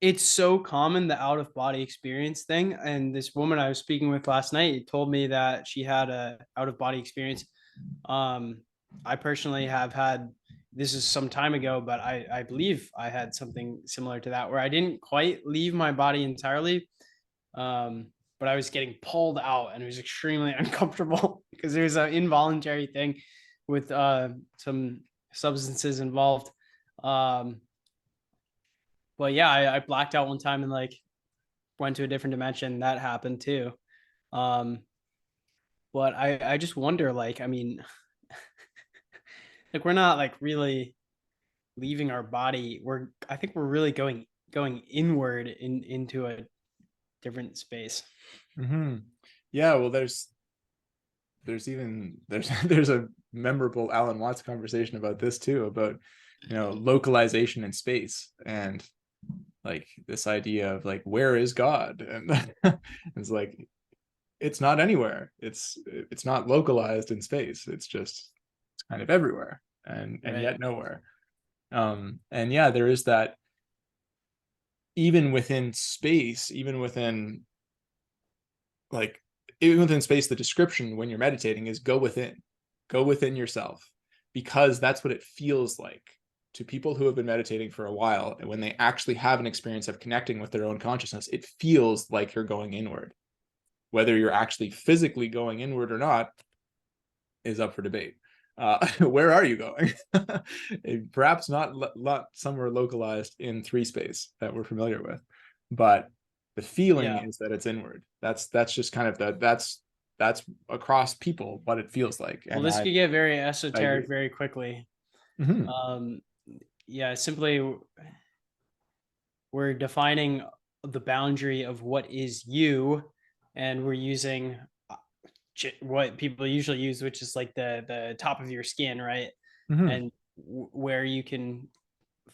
It's so common, the out of body experience thing. And this woman I was speaking with last night told me that she had a out of body experience. Um, I personally have had, this is some time ago, but I believe I had something similar to that where I didn't quite leave my body entirely. Um, but I was getting pulled out and it was extremely uncomfortable because there was an involuntary thing with some substances involved. Um, but yeah, I blacked out one time and like went to a different dimension. That happened too. Um, but I just wonder, like, I mean, like we're not like really leaving our body. I think we're really going inward into a different space. Hmm. Yeah, well, there's a memorable Alan Watts conversation about this too, about localization in space, and like this idea of like, where is God? And it's like, it's not anywhere. It's not localized in space. It's kind of everywhere, and Right. yet nowhere. And yeah, there is that, even within space, like even within space, the description when you're meditating is go within yourself, because that's what it feels like to people who have been meditating for a while. And when they actually have an experience of connecting with their own consciousness, it feels like you're going inward. Whether you're actually physically going inward or not is up for debate. Where are you going? Perhaps not somewhere localized in three space that we're familiar with, but the feeling Yeah. is that it's inward. That's just kind of that's across people what it feels like, Well, and this I could get very I esoteric agree. very quickly. Mm-hmm. Um, yeah, simply we're defining the boundary of what is you, and we're using what people usually use, which is like the top of your skin, right? Mm-hmm. And where you can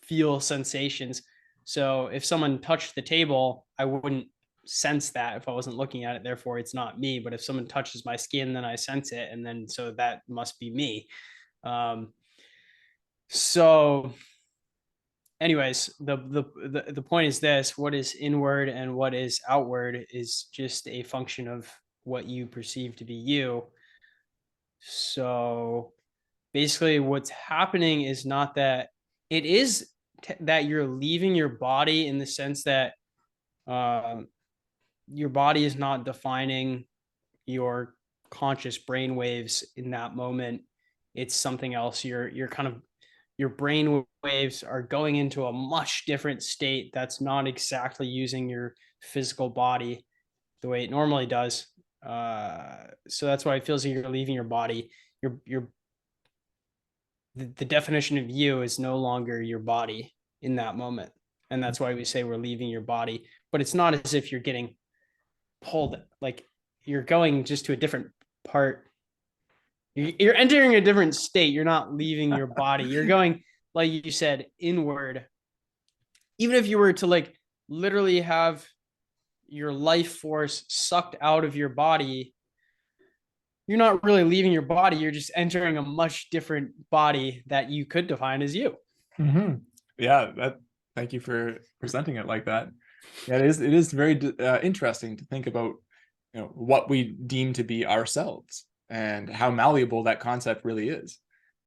feel sensations. So if someone touched the table, I wouldn't sense that if I wasn't looking at it. Therefore, it's not me. But if someone touches my skin, then I sense it, and then so that must be me. Um, so anyways, the point is this: what is inward and what is outward is just a function of what you perceive to be you. So basically, what's happening is not that it is that you're leaving your body, in the sense that um, your body is not defining your conscious brain waves in that moment. It's something else. You're kind of, your brain waves are going into a much different state that's not exactly using your physical body the way it normally does. So that's why it feels like you're leaving your body. Your the definition of you is no longer your body in that moment, and that's why we say we're leaving your body. But it's not as if you're getting pulled, like you're going just to a different part. You're entering a different state. You're not leaving your body. You're going, like you said, inward. Even if you were to like literally have your life force sucked out of your body, you're not really leaving your body. You're just entering a much different body that you could define as you. Mm-hmm. Yeah, that. Thank you for presenting it like that. Yeah, it is very interesting to think about, what we deem to be ourselves, and how malleable that concept really is.